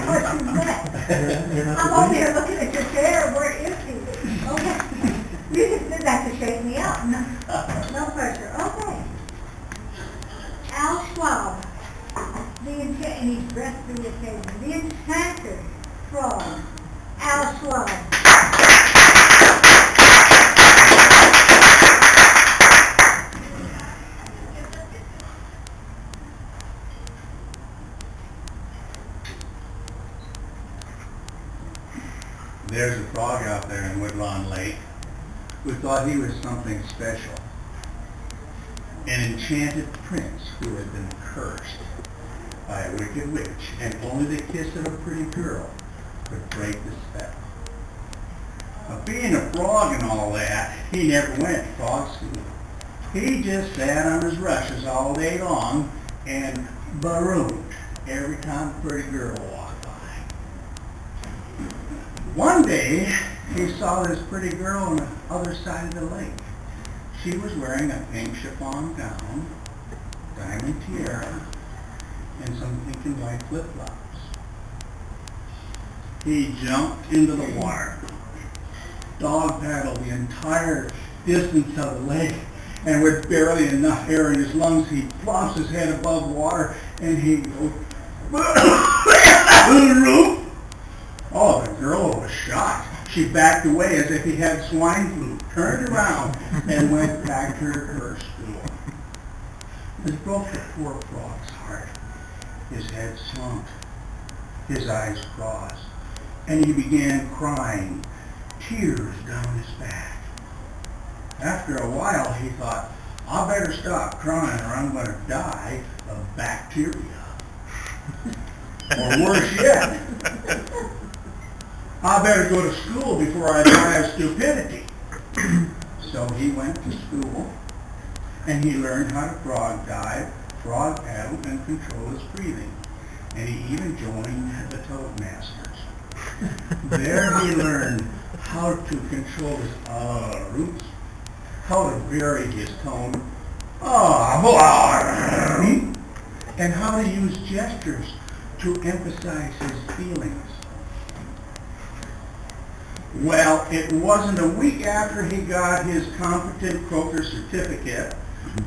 what you meant. I'm over here looking at your chair. Where is he? Okay. You just did that to shake me up. No pressure. Okay. Al Schwab. And he's dressed through the occasion. The enchanted frog. Al Schwab. There's a frog out there in Woodlawn Lake who thought he was something special. An enchanted prince who had been cursed by a wicked witch, and only the kiss of a pretty girl could break the spell. But being a frog and all that, he never went to frog school. He just sat on his rushes all day long and marooned every time a pretty girl walked by. One day, he saw this pretty girl on the other side of the lake. She was wearing a pink chiffon gown, diamond tiara, and some pink and white flip-flops. He jumped into the water, dog paddled the entire distance of the lake, and with barely enough air in his lungs, he flops his head above water, and he goes, oh, the girl was shocked. She backed away as if he had swine flu, turned around, and went back to her stool. This broke the poor frog's heart. His head slumped, his eyes crossed, and he began crying, tears down his back. After a while, he thought, I better stop crying or I'm going to die of bacteria. Or worse yet, I better go to school before I die of stupidity. So he went to school, and he learned how to frog dive, frog paddle, and control his breathing. And he even joined the Toastmasters. There he learned how to control his roots, how to vary his tone, and how to use gestures to emphasize his feelings. Well, it wasn't a week after he got his competent croaker certificate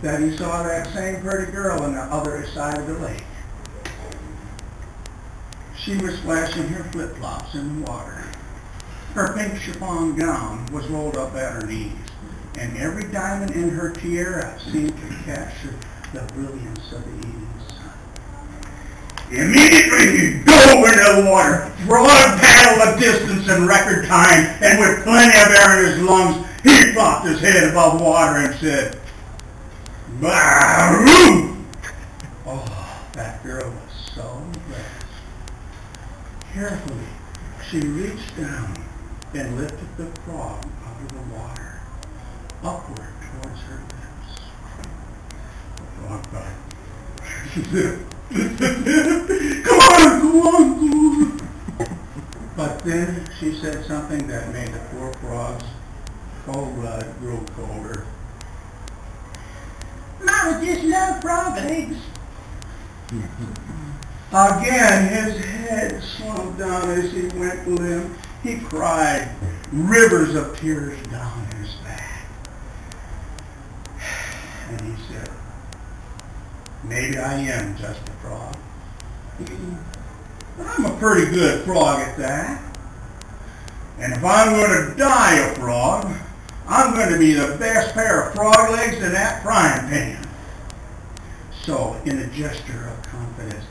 that he saw that same pretty girl on the other side of the lake. She was splashing her flip-flops in the water. Her pink chiffon gown was rolled up at her knees, and every diamond in her tiara seemed to capture the brilliance of the evening sun. Immediately he dove into the water, frog paddled a distance in record time, and with plenty of air in his lungs, he flopped his head above water and said, Baroo! Oh, that girl was so impressed. Carefully, she reached down and lifted the frog out of the water, upward towards her lips. The frog thought, come on. But then she said something that made the poor frog's cold blood grow colder. Mama just loved frog legs. Again, his head slumped down as he went limp. He cried rivers of tears down his back. And he said, maybe I am just a frog. But I'm a pretty good frog at that. And if I'm going to die a frog, I'm going to be the best pair of frog legs in that frying pan. So, in a gesture of confidence,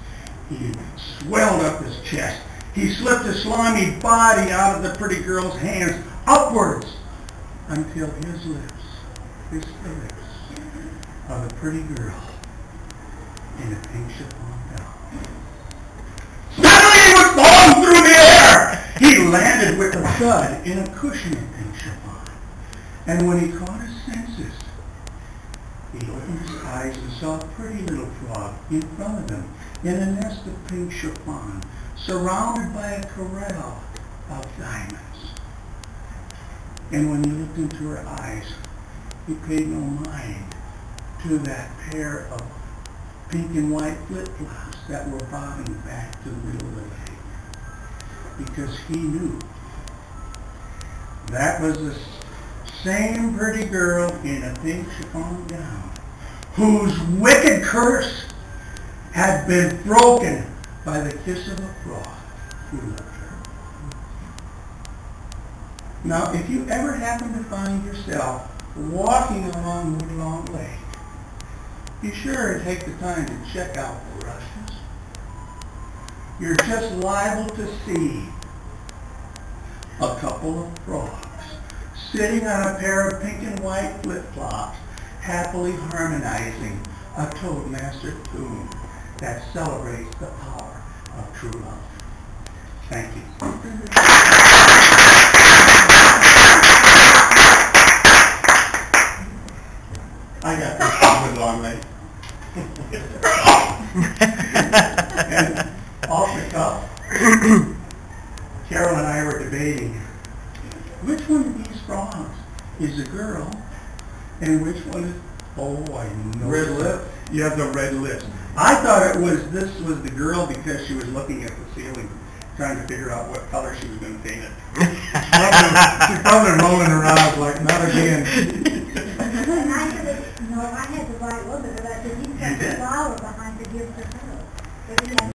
he swelled up his chest. He slipped his slimy body out of the pretty girl's hands upwards until his lips kissed the lips of the pretty girl in a pink chiffon gown. Suddenly he was falling through the air. He landed with a thud in a cushiony pink chiffon. And when he caught his senses, he opened his eyes and saw a pretty little frog in front of him in a nest of pink chiffon, surrounded by a corral of diamonds. And when he looked into her eyes, he paid no mind to that pair of pink and white flip-flops that were bobbing back to the middle of the lake. because he knew that was the same pretty girl in a pink chiffon gown whose wicked curse had been broken by the kiss of a frog who loved her. Now, if you ever happen to find yourself walking along Woodlawn Lake, be sure to take the time to check out the rushes. You're just liable to see a couple of frogs sitting on a pair of pink and white flip-flops, happily harmonizing a Toadmaster tune that celebrates the power of true love. Thank you. I got this with Long Lake. And off the cuff, Carol and I were debating which one of these frogs is a girl and which one is, oh, I know. Red lip? Yeah, the red lips. I thought this was the girl because she was looking at the ceiling, trying to figure out what color she was going to paint it. She's probably rolling her eyes like, not again. No, I had the right one, but I said, you got the flower behind the gift of her.